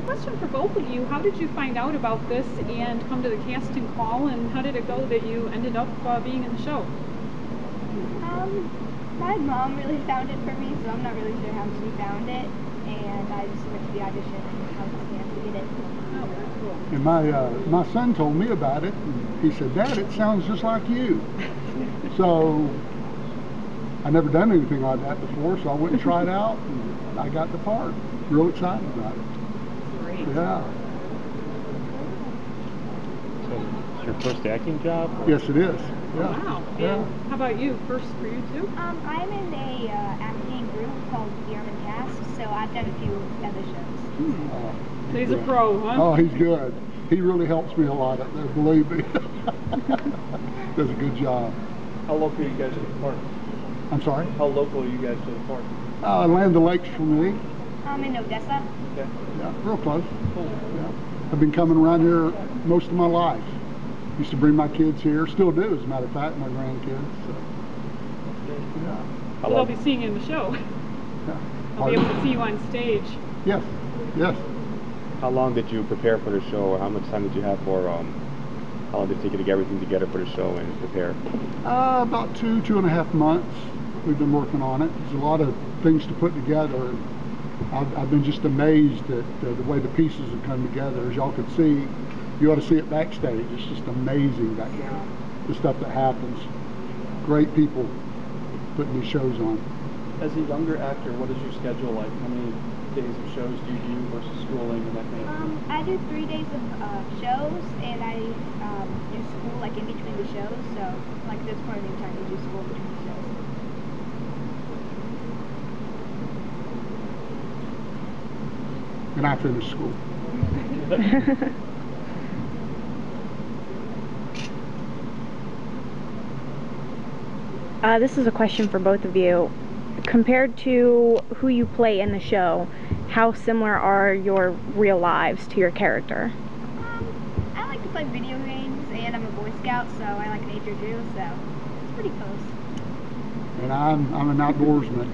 question for both of you. How did you find out about this and come to the casting call, and how did it go that you ended up being in the show? My mom really found it for me, so I'm not really sure how she found it, and I just went to the audition and I was lucky to get it. Oh, very cool. And my son told me about it, and he said, "Dad, it sounds just like you." So I never done anything like that before, so I went and tried out, and I got the part. Real excited about it. Great. Yeah. So it's your first acting job? Or? Yes, it is. Yeah. Wow. Yeah. And how about you? First for you too? I'm in a acting group called the Urban Cast, so I've done a few other shows. So he's a pro, huh? Oh, he's good. He really helps me a lot up there, believe me. Does a good job. How local are you guys to the park? I'm sorry? How local are you guys to the park? Land O'Lakes for me. I'm in Odessa. Okay. Yeah, real close. Cool. Yeah. I've been coming around here most of my life. Used to bring my kids here, still do as a matter of fact, my grandkids. So. Yeah. So they'll be seeing you in the show. Yeah. I'll be able to see you on stage. Yes, yes. How long did you prepare for the show, or how much time did you have for, how long did it take you to get everything together for the show and prepare? About 2.5 months we've been working on it. There's a lot of things to put together. I've been just amazed at the way the pieces have come together. As y'all can see, you ought to see it backstage. It's just amazing back there, the stuff that happens. Great people putting these shows on. As a younger actor, what is your schedule like? How many days of shows do you do versus schooling and that kind of thing? I do 3 days of shows, and I do school like in between the shows, so like this part of the time I do school between the shows. And I finished school. This is a question for both of you. Compared to who you play in the show, how similar are your real lives to your character? I like to play video games, and I'm a Boy Scout, so I like nature too, so it's pretty close. And I'm an outdoorsman.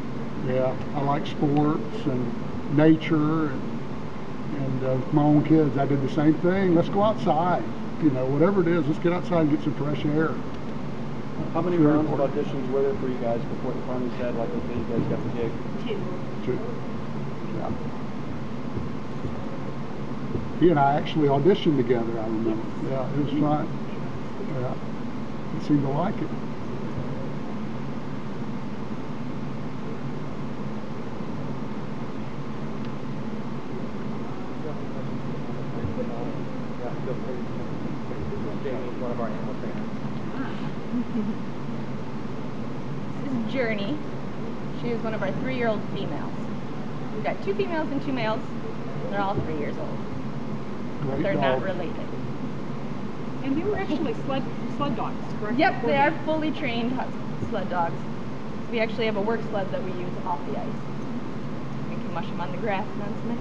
Yeah, I like sports and nature, and with my own kids, I did the same thing. Let's go outside, you know, whatever it is, let's get outside and get some fresh air. How many rounds of auditions were there for you guys before they finally said, like, okay, you guys got the gig? 2. Yeah. He and I actually auditioned together, I remember. Yeah, it was fun. Yeah, he seemed to like it. One of our animal trainers. This is Journey. She is one of our 3-year-old females. We've got 2 females and 2 males. They're all 3 years old. Great They're dog. not related. And they were actually sled dogs, correct? Yep, they are fully trained sled dogs. We actually have a work sled that we use off the ice. We can mush them on the grass and on cement.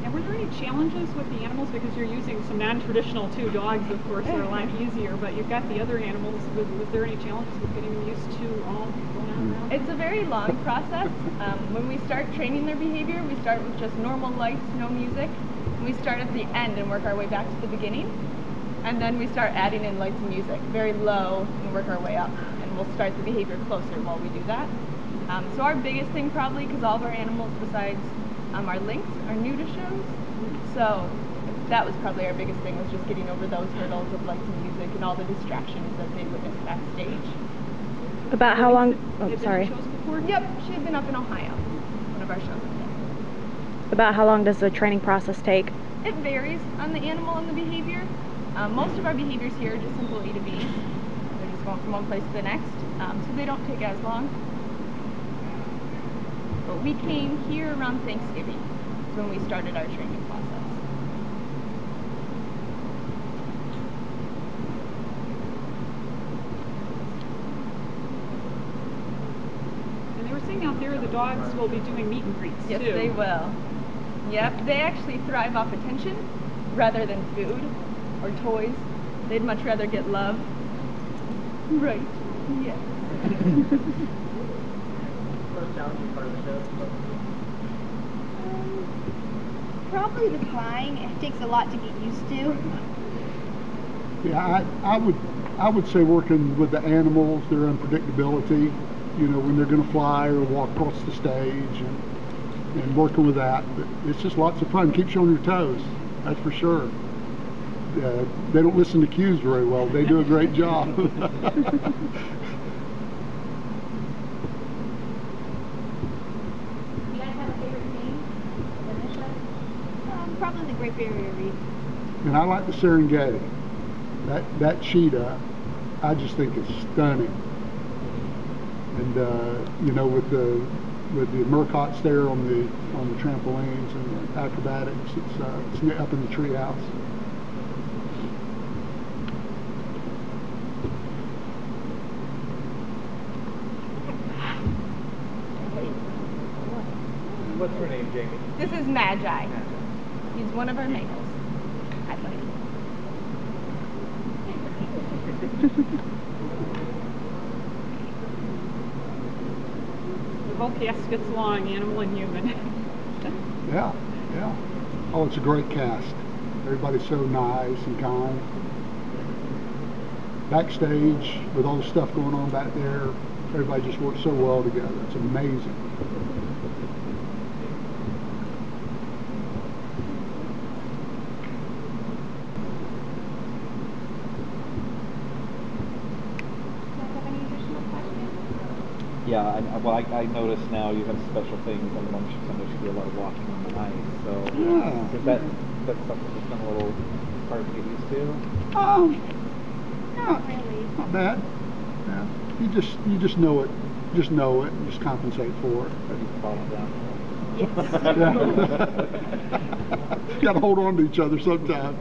And were there any challenges with the animals, because you're using some non-traditional dogs, of course, they're a lot easier, but you've got the other animals. Was there any challenges with getting them used to all going on around? It's a very long process. When we start training their behavior, we start with just normal lights, no music. We start at the end and work our way back to the beginning. And then we start adding in lights and music, very low, and work our way up. And we'll start the behavior closer while we do that. So our biggest thing probably, because all of our animals besides our lynx are new to shows. So that was probably our biggest thing, was just getting over those hurdles of lights and music and all the distractions that they witness backstage. About how long? Oh, Had sorry. been in shows before? Yep, she had been up in Ohio, one of our shows up there. About how long does the training process take? It varies on the animal and the behavior. Most of our behaviors here are just simple A to B's. They're just going from one place to the next, so they don't take as long. But we came here around Thanksgiving, is when we started our training process. And they were saying out there the dogs will be doing meet and greets Yes, too. they will. Yep, they actually thrive off attention rather than food or toys. They'd much rather get love. Right. Yeah. Most challenging part of the show? Probably the flying. It takes a lot to get used to. Yeah, I would say working with the animals, their unpredictability, you know, when they're going to fly or walk across the stage, and working with that. But it's just lots of fun. Keeps you on your toes, that's for sure. They don't listen to cues very well. They do a great job. You guys have a favorite scene in the show? Probably the Great Barrier Reef. And I like the Serengeti. That cheetah, I just think is stunning. And you know, with the Murcots there on the trampolines and the acrobatics, it's up in the treehouse. What's her name, Jamie? This is Magi. He's one of our males. Hi, buddy. The whole cast gets along, animal and human. Yeah, yeah. Oh, it's a great cast. Everybody's so nice and kind. Backstage, with all the stuff going on back there, everybody just works so well together. It's amazing. Yeah, I noticed now you have special things. I know there should be a lot of walking on the ice. So Yeah. is that's something that's been a little hard to get used to? Not really. Not bad. Yeah. You just know it. Just know it and just compensate for it. Have you fallen down? Yes. Yeah. You got to hold on to each other sometimes.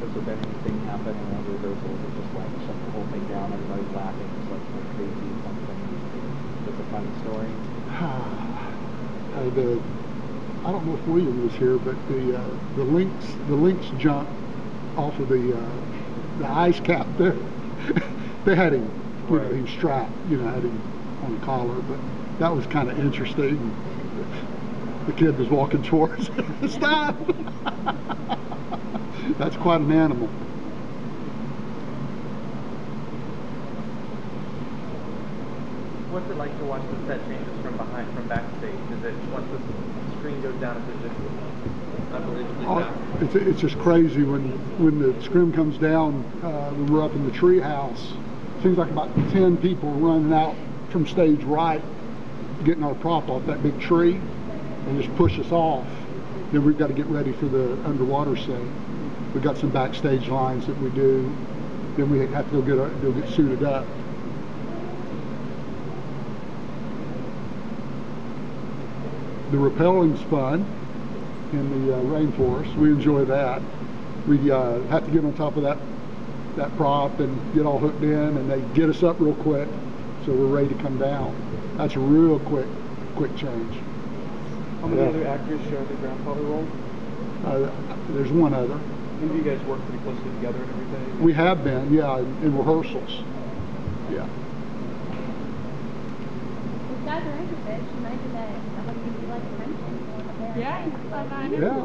Has there been anything happen in one of the rehearsals that just like shut the whole thing down? Everybody's laughing, just like going crazy, something that's a funny story. I don't know if William was here, but the lynx jumped off of the ice cap there. They had him, you know, he was strapped, you know, had him on a collar, but that was kind of interesting. The kid was walking towards us. Stop! That's quite an animal. What's it like to watch the set changes from backstage? Is it, once the screen goes down, is it just unbelievably fast? It's just crazy when the scrim comes down. When we're up in the tree house, seems like about 10 people running out from stage right, getting our prop off that big tree, and just push us off. Then we've got to get ready for the underwater scene. We've got some backstage lines that we do. Then we have to go get suited up. The rappelling's fun in the rainforest. We enjoy that. We have to get on top of that prop and get all hooked in, and they get us up real quick, so we're ready to come down. That's a real quick change. How many other actors share the grandfather role? There's one other. Maybe you guys work pretty closely together and everything? We have been, yeah, in rehearsals. Yeah. If guys are interested, she might be that somebody would like to mention. Yeah. Yeah.